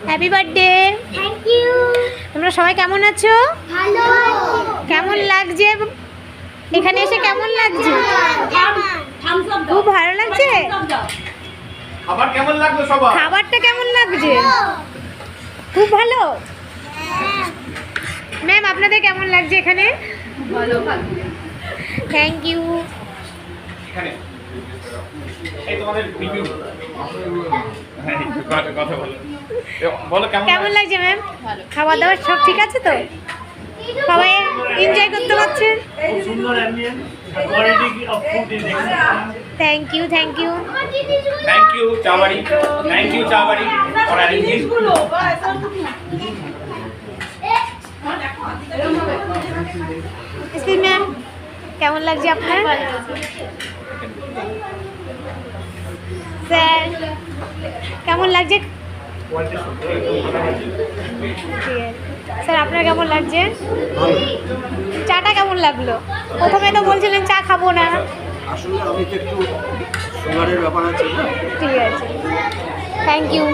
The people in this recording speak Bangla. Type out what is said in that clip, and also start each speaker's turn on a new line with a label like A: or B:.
A: Happy birthday.
B: Thank you.
A: তোমরা সবাই কেমন আছো?
B: ভালো আছি।
A: কেমন লাগছে এখানে এসে? কেমন লাগছে? খুব ভালো লাগছে।
C: খাবার কেমন লাগলো সবার?
A: খাবারটা কেমন লাগছে? খুব ভালো। ম্যাম আপনাদের কেমন লাগছে এখানে?
D: ভালো।
A: Thank you.
C: এখানে এই তোমাদের রিভিউ কথা বলো। বলো
A: কেমন লাগছে ম্যাম?
D: ভালো।
A: খাবার দাবার সব ঠিক আছে তো? সবাই এনজয় করতে পারছেন?
E: খুব সুন্দর ambience, quality of food is excellent.
A: Thank you, thank you.
C: Thank you Chabari, thank you Chabari for arranging.
A: Excuse ma'am, কেমন লাগছে আপনার? স্যার কেমন লাগছে? স্যার আপনার কেমন লাগছে? চাটা কেমন লাগলো? প্রথমে তো বলছিলেন চা খাবো না।
F: আসলে আমি তো একটু সুগারের ব্যাপার আছে না।
A: ঠিক আছে, থ্যাংক ইউ।